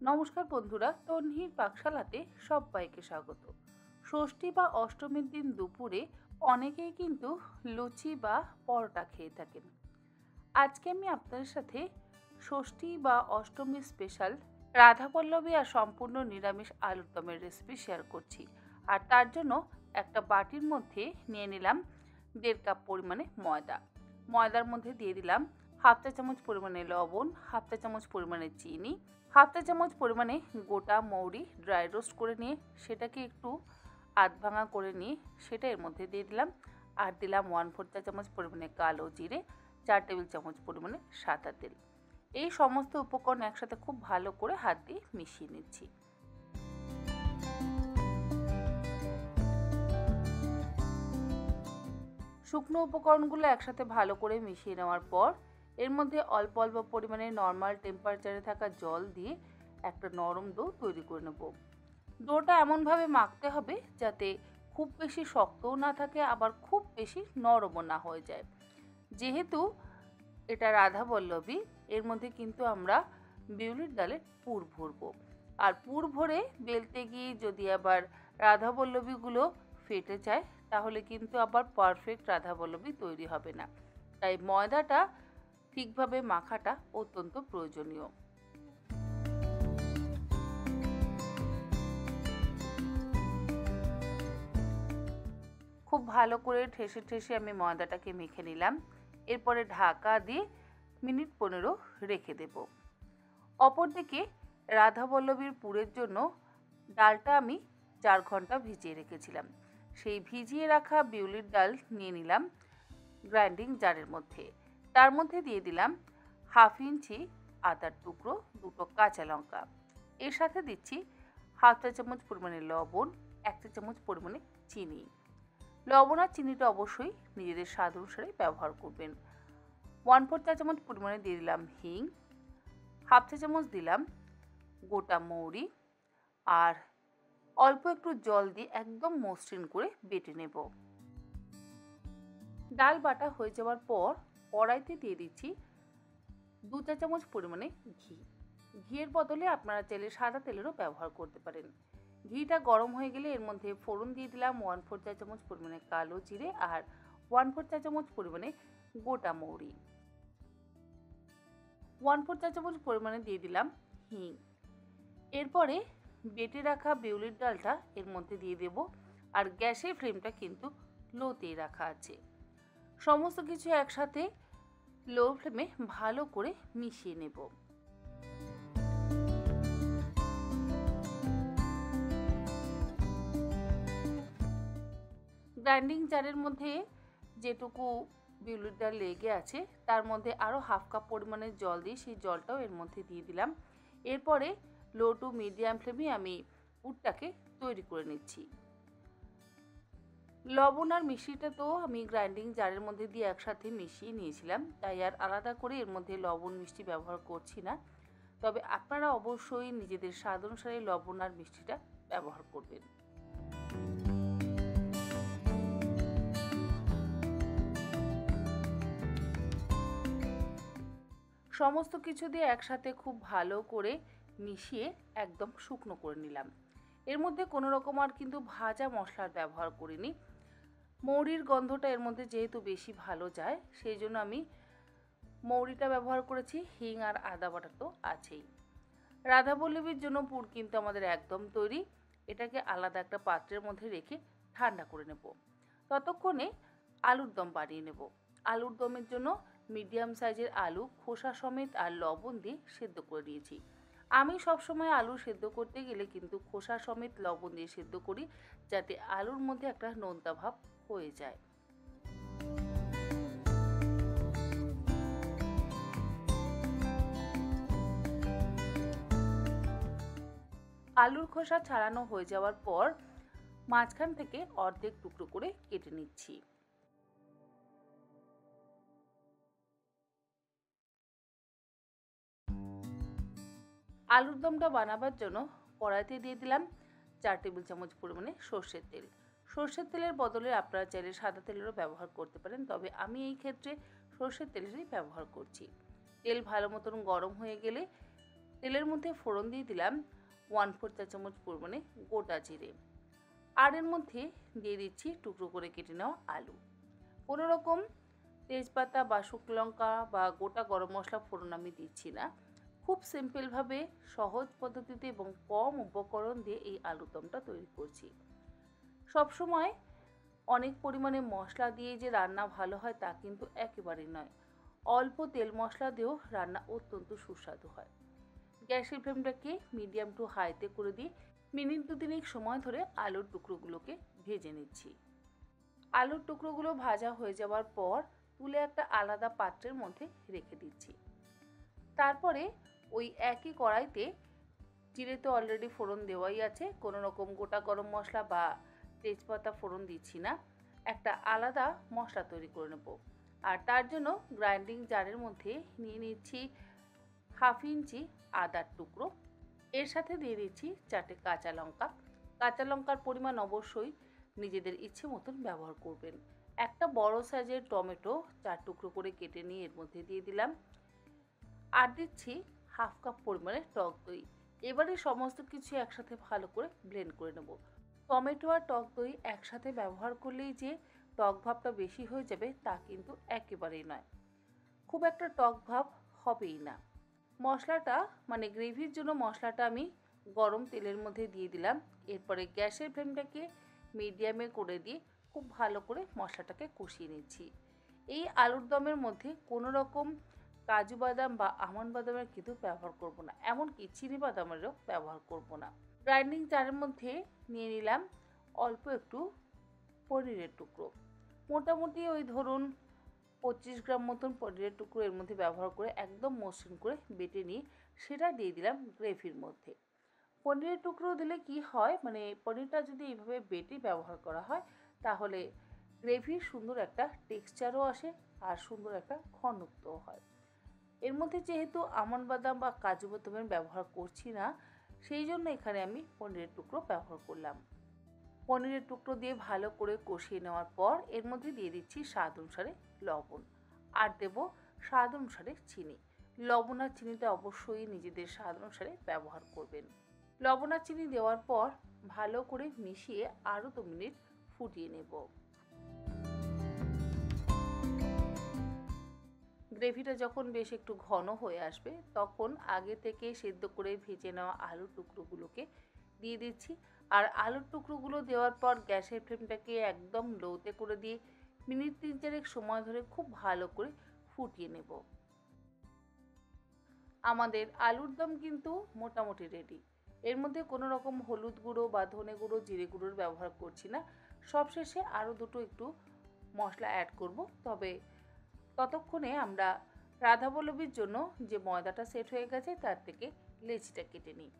নমস্কার বন্ধুরা, তন্হির পাকশালাতে সবাইকে স্বাগত। ষষ্ঠী বা অষ্টমীর দিন দুপুরে অনেকেই কিন্তু লুচি বা পরোটা খেয়ে থাকেন। আজকে আমি আপনাদের সাথে ষষ্ঠী বা অষ্টমীর স্পেশাল রাধাপল্লবী আর সম্পূর্ণ নিরামিষ আলুর দমের রেসিপি শেয়ার করছি। আর তার জন্য একটা বাটির মধ্যে নিয়ে নিলাম 1.5 কাপ পরিমাণে ময়দা। ময়দার মধ্যে দিয়ে দিলাম হাফ চা চামচ পরিমাণে লবণ, হাফ চা চামচ পরিমাণে চিনি, হাফ চা চামচ পরিমাণে গোটা মৌরি ড্রাই রোস্ট করে নিয়ে সেটাকে একটু আধ ভাঙা করে নিয়ে সেটা এর মধ্যে দিয়ে দিলাম। আর দিলাম 1/4 চা চামচ পরিমাণে কালো জিরে, 4 টেবিল চামচ পরিমাণে সাদা তেল। এই সমস্ত উপকরণ একসাথে খুব ভালো করে হাত দিয়ে মিশিয়ে নিচ্ছি। শুকনো উপকরণগুলো একসাথে ভালো করে মিশিয়ে নেওয়ার পর এর মধ্যে অল্প অল্প পরিমাণে নর্মাল টেম্পারেচারে থাকা জল দিয়ে একটা নরম ডো তৈরি করে নেব। ডোটা এমনভাবে মাখতে হবে যাতে খুব বেশি শক্তও না থাকে, আবার খুব বেশি নরমও না হয়ে যায়। যেহেতু এটা রাধাবল্লভী, এর মধ্যে কিন্তু আমরা বিউলির ডালের পুর ভরবো। আর পুর ভরে বেলতে গিয়ে যদি আবার রাধাবল্লভীগুলো ফেটে যায় তাহলে কিন্তু আবার পারফেক্ট রাধাবল্লভী তৈরি হবে না। তাই ময়দাটা ঠিকভাবে মাখাটা অত্যন্ত প্রয়োজনীয়। খুব ভালো করে ঠেসে ঠেসে আমি ময়দাটাকে মেখে নিলাম। এরপরে ঢাকা দিয়ে মিনিট 15 রেখে দেব। অপরদিকে রাধাবল্লভীর পুরের জন্য ডালটা আমি 4 ঘন্টা ভিজিয়ে রেখেছিলাম। সেই ভিজিয়ে রাখা বিউলির ডাল নিয়ে নিলাম গ্রাইন্ডিং জারের মধ্যে। তার মধ্যে দিয়ে দিলাম হাফ ইঞ্চি আদার টুকরো, 2টো কাঁচা লঙ্কা। এর সাথে দিচ্ছি হাফ চা চামচ পরিমাণে লবণ, 1 চা চামচ পরিমাণে চিনি। লবণ আর চিনিটা অবশ্যই নিজেদের স্বাদ অনুসারে ব্যবহার করবেন। 1/4 চা চামচ পরিমাণে দিয়ে দিলাম হিং, হাফ চা চামচ দিলাম গোটা মৌরি, আর অল্প একটু জল দিয়ে একদম মসৃণ করে বেটে নেব। ডাল বাটা হয়ে যাওয়ার পর কড়াইতে দিয়ে দিচ্ছি 2 চা চামচ পরিমাণে ঘি। ঘিয়ের বদলে আপনারা চাইলে সাদা তেলেরও ব্যবহার করতে পারেন। ঘিটা গরম হয়ে গেলে এর মধ্যে ফোড়ন দিয়ে দিলাম 1/4 চা চামচ পরিমাণে কালো জিরে আর 1/4 চা চামচ পরিমাণে গোটা মৌরি। 1/4 চা চামচ পরিমাণে দিয়ে দিলাম হিং। এরপরে বেটে রাখা বিউলির ডালটা এর মধ্যে দিয়ে দেব, আর গ্যাসের ফ্লেমটা কিন্তু লোতেই রাখা আছে। সমস্ত কিছু একসাথে লো ফ্লেমে ভালো করে মিশিয়ে নেব। গ্রাইন্ডিং জারের মধ্যে যেটুকু বিউলির ডাল লেগে আছে তার মধ্যে আরও হাফ কাপ পরিমাণে জল দিয়ে সেই জলটাও এর মধ্যে দিয়ে দিলাম। এরপরে লো টু মিডিয়াম ফ্লেমে আমি পুরটাকে তৈরি করে নিচ্ছি। লবণ আর মিষ্টিটা তো আমি গ্রাইন্ডিং জারের মধ্যে দিয়ে একসাথে মিশিয়ে নিয়েছিলাম, তাই আর আলাদা করে এর মধ্যে লবণ মিষ্টি ব্যবহার করছি না। তবে আপনারা অবশ্যই নিজেদের স্বাদ অনুসারে লবণ আর মিষ্টিটা ব্যবহার করবেন। সমস্ত কিছু দিয়ে একসাথে খুব ভালো করে মিশিয়ে একদম শুকনো করে নিলাম। এর মধ্যে কোনো রকম আর কিন্তু ভাজা মশলার ব্যবহার করিনি। মৌরির গন্ধটা এর মধ্যে যেহেতু বেশি ভালো যায় সেই জন্য আমি মৌরিটা ব্যবহার করেছি। হিং আর আদা বাটা তো আছেই। রাধাবল্লভীর জন্য পুর কিন্তু আমাদের একদম তৈরি। এটাকে আলাদা একটা পাত্রের মধ্যে রেখে ঠান্ডা করে নেব। ততক্ষণে আলুর দম বানিয়ে নেব। আলুর দমের জন্য মিডিয়াম সাইজের আলু খোসা সমেত আর লবণ দিয়ে সেদ্ধ করে নিয়েছি। আমি সবসময় আলু সেদ্ধ করতে গেলে কিন্তু খোসা সমেত লবণ দিয়ে সেদ্ধ করি, যাতে আলুর মধ্যে একটা নোনতা ভাব হয়ে যায়। আলুর খোসা ছাড়ানো হয়ে যাওয়ার পর মাঝখান থেকে অর্ধেক টুকরো করে কেটে নিচ্ছি। আলুর দমটা বানাবার জন্য কড়াইতে দিয়ে দিলাম 4 টেবিল চামচ পরিমাণে সর্ষের তেল। সর্ষের তেলের বদলে আপনারা চাইলে সাদা তেলেরও ব্যবহার করতে পারেন, তবে আমি এই ক্ষেত্রে সর্ষের তেলেরই ব্যবহার করছি। তেল ভালো মতন গরম হয়ে গেলে তেলের মধ্যে ফোড়ন দিয়ে দিলাম 1/4 চা চামচ পরিমাণে গোটা জিরে। আর এর মধ্যে দিয়ে দিচ্ছি টুকরো করে কেটে নেওয়া আলু। কোনো রকম তেজপাতা বা শুকনো লঙ্কা বা গোটা গরম মশলা ফোড়ন আমি দিচ্ছি না। খুব সিম্পলভাবে সহজ পদ্ধতিতে এবং কম উপকরণ দিয়ে এই আলুর দমটা তৈরি করছি। সবসময় অনেক পরিমাণে মশলা দিয়ে যে রান্না ভালো হয় তা কিন্তু একেবারেই নয়। অল্প তেল মশলা দিয়েও রান্না অত্যন্ত সুস্বাদু হয়। গ্যাসের ফ্লেমটাকে মিডিয়াম টু হাইতে করে দিয়ে মিনিট 2-3 সময় ধরে আলুর টুকরোগুলোকে ভেজে নিচ্ছি। আলুর টুকরোগুলো ভাজা হয়ে যাওয়ার পর তুলে একটা আলাদা পাত্রের মধ্যে রেখে দিচ্ছি। তারপরে ওই একই কড়াইতে, জিরে তো অলরেডি ফোড়ন দেওয়াই আছে, কোনো রকম গোটা গরম মশলা বা তেজপাতা ফোড়ন দিচ্ছি না, একটা আলাদা মশলা তৈরি করে নেব। আর তার জন্য গ্রাইন্ডিং জারের মধ্যে নিয়ে নিচ্ছি 1/2 ইঞ্চি আদার টুকরো। এর সাথে দিয়ে দিচ্ছি 4টে কাঁচা লঙ্কা। কাঁচা লঙ্কার পরিমাণ অবশ্যই নিজেদের ইচ্ছে মতন ব্যবহার করবেন। একটা বড় সাইজের টমেটো 4 টুকরো করে কেটে নিয়ে এর মধ্যে দিয়ে দিলাম। আর দিচ্ছি 1/2 কাপ পরিমাণে টক দই। এবারে সমস্ত কিছু একসাথে ভালো করে ব্লেন্ড করে নেব। টমেটো আর টক দই একসাথে ব্যবহার করলেই যে টক ভাবটা বেশি হয়ে যাবে তা কিন্তু একেবারেই নয়। খুব একটা টক ভাব হবেই না। মশলাটা মানে গ্রেভির জন্য মশলাটা আমি গরম তেলের মধ্যে দিয়ে দিলাম। এরপরে গ্যাসের ফ্লেমটাকে মিডিয়ামে করে দিয়ে খুব ভালো করে মশলাটাকে কষিয়ে নিচ্ছি। এই আলুর দমের মধ্যে কোনো রকম কাজু বাদাম বা আমন্ড বাদামের কিন্তু ব্যবহার করব না, এমনকি চিনি বাদামেরও ব্যবহার করব না। গ্রাইন্ডিং জারের মধ্যে নিয়ে নিলাম অল্প একটু পনিরের টুকরো। মোটামুটি ওই ধরুন 25 গ্রাম মতন পনিরের টুকরো এর মধ্যে ব্যবহার করে একদম মসৃণ করে বেটে নিয়ে সেটা দিয়ে দিলাম গ্রেভির মধ্যে। পনিরের টুকরো দিলে কি হয়, মানে পনিরটা যদি এইভাবে বেটে ব্যবহার করা হয় তাহলে গ্রেভির সুন্দর একটা টেক্সচারও আসে আর সুন্দর একটা ঘনত্বও হয়। এর মধ্যে যেহেতু আমন্ড বাদাম বা কাজু বাদামের ব্যবহার করছি না, সেই জন্য এখানে আমি পনিরের টুকরো ব্যবহার করলাম। পনিরের টুকরো দিয়ে ভালো করে কষিয়ে নেওয়ার পর এর মধ্যে দিয়ে দিচ্ছি স্বাদ অনুসারে লবণ আর দেব স্বাদ অনুসারে চিনি। লবণ আর চিনিটা অবশ্যই নিজেদের স্বাদ অনুসারে ব্যবহার করবেন। লবণ আর চিনি দেওয়ার পর ভালো করে মিশিয়ে আরও 2 মিনিট ফুটিয়ে নেব। গ্রেভিটা যখন বেশ একটু ঘন হয়ে আসবে তখন আগে থেকে সেদ্ধ করে ভেজে নেওয়া আলুর টুকরোগুলোকে দিয়ে দিচ্ছি। আর আলুর টুকরোগুলো দেওয়ার পর গ্যাসের ফ্লেমটাকে একদম লোতে করে দিয়ে মিনিট 3-4 সময় ধরে খুব ভালো করে ফুটিয়ে নেব। আমাদের আলুর দম কিন্তু মোটামুটি রেডি। এর মধ্যে কোনো রকম হলুদ গুঁড়ো বা ধনে গুঁড়ো, জিরে গুঁড়োর ব্যবহার করছি না। সবশেষে আরও দুটো একটু মশলা অ্যাড করব। তবে ততক্ষণে আমরা রাধাবল্লভীর জন্য যে ময়দাটা সেট হয়ে গেছে তার থেকে লেচিটা কেটে নিই।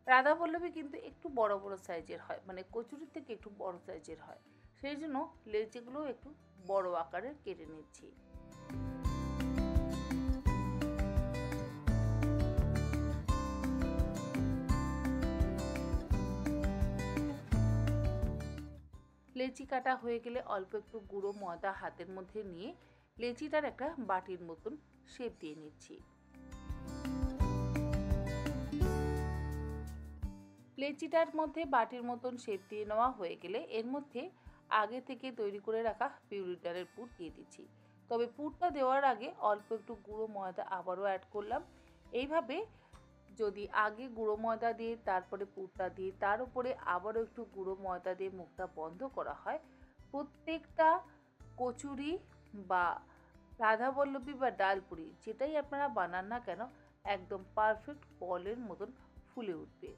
রাধাবল্লভী কিন্তু একটু বড় বড় সাইজের হয়, মানে কচুরির থেকে একটু বড় সাইজের হয়, সেই জন্য লেচিগুলো একটু বড় আকারের কেটে নিচ্ছি। লেচি কাটা হয়ে গেলে অল্প একটু গুঁড়ো ময়দা হাতের মধ্যে নিয়ে লেচিটার একটা বাটির মতন শেপ দিয়ে নিচ্ছি। লেচিটার মধ্যে বাটির মতন শেপ দিয়ে নেওয়া হয়ে গেলে এর মধ্যে আগে থেকে তৈরি করে রাখা পিউরি ডালের পুর দিয়ে দিচ্ছি। তবে পুরটা দেওয়ার আগে অল্প একটু গুঁড়ো ময়দা আবারও অ্যাড করলাম। এইভাবে যদি আগে গুঁড়ো ময়দা দিয়ে তারপরে পুরটা দিয়ে তার উপরে আবারও একটু গুঁড়ো ময়দা দিয়ে মুখটা বন্ধ করা হয়, প্রত্যেকটা কচুরি বা রাধাবল্লভী বা ডালপুরি যেটাই আপনারা বানান না কেন একদম পারফেক্ট বলের মতন ফুলে উঠবে।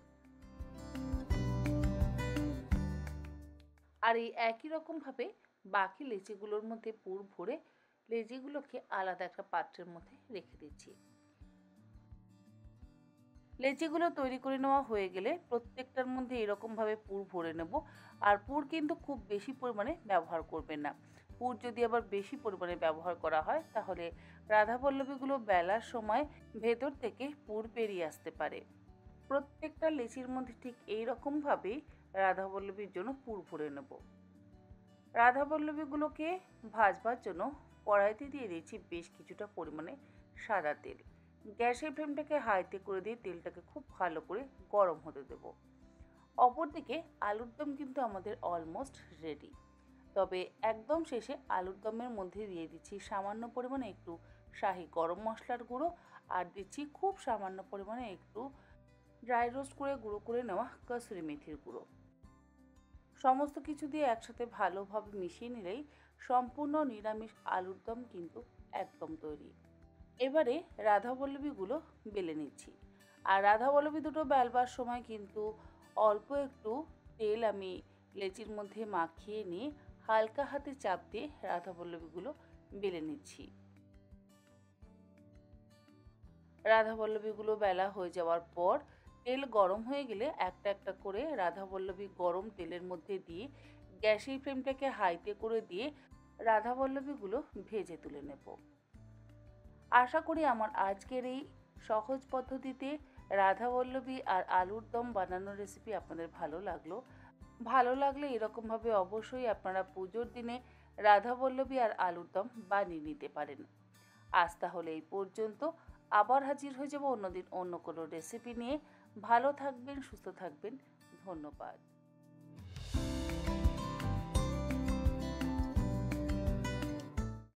আর এই একই রকমভাবে বাকি লেচিগুলোর মধ্যে পুর ভরে লেচিগুলোকে আলাদা একটা পাত্রের মধ্যে রেখে দিচ্ছি। লেচিগুলো তৈরি করে নেওয়া হয়ে গেলে প্রত্যেকটার মধ্যে এরকমভাবে পুর ভরে নেব। আর পুর কিন্তু খুব বেশি পরিমাণে ব্যবহার করবেন না। পুর যদি আবার বেশি পরিমাণে ব্যবহার করা হয় তাহলে রাধাবল্লভীগুলো বেলার সময় ভেতর থেকে পুর বেরিয়ে আসতে পারে। প্রত্যেকটা লেচির মধ্যে ঠিক এই রকমভাবেই রাধাবল্লভীর জন্য পুর ভরে নেব। রাধাবল্লভীগুলোকে ভাজবার জন্য কড়াইতে দিয়ে দিয়েছি বেশ কিছুটা পরিমাণে সাদা তেল। গ্যাসের ফ্লেমটাকে হাইতে করে দিয়ে তেলটাকে খুব ভালো করে গরম হতে দেব। অপরদিকে আলুর দম কিন্তু আমাদের অলমোস্ট রেডি। তবে একদম শেষে আলুর দমের মধ্যে দিয়ে দিচ্ছি সামান্য পরিমাণে একটু শাহি গরম মশলার গুঁড়ো, আর দিচ্ছি খুব সামান্য পরিমাণে একটু ড্রাই রোস্ট করে গুঁড়ো করে নেওয়া কসুরি মেথির গুঁড়ো। সমস্ত কিছু দিয়ে একসাথে ভালোভাবে মিশিয়ে নিলেই সম্পূর্ণ নিরামিষ আলুর দম কিন্তু একদম তৈরি। এবারে রাধাবল্লভীগুলো বেলে নিচ্ছি। আর রাধাবল্লভী দুটো বেলবার সময় কিন্তু অল্প একটু তেল আমি লেচির মধ্যে মাখিয়ে নিয়ে হালকা হাতে চাপ দিয়ে রাধাবল্লভীগুলো বেলে নিচ্ছি। রাধাবল্লভীগুলো বেলা হয়ে যাওয়ার পর তেল গরম হয়ে গেলে একটা একটা করে রাধাবল্লভী গরম তেলের মধ্যে দিয়ে গ্যাসের ফ্লেমটাকে হাইতে করে দিয়ে রাধাবল্লভীগুলো ভেজে তুলে নেব। আশা করি আমার আজকের এই সহজ পদ্ধতিতে রাধাবল্লভী আর আলুর দম বানানোর রেসিপি আপনাদের ভালো লাগলো। ভালো লাগলে এরকমভাবে অবশ্যই আপনারা পুজোর দিনে রাধাবল্লভী আর আলুর দম বানিয়ে নিতে পারেন। আজ তাহলে এই পর্যন্ত। আবার হাজির হয়ে যাব অন্যদিন অন্য কোনো রেসিপি নিয়ে। ভালো থাকবেন, সুস্থ থাকবেন। ধন্যবাদ।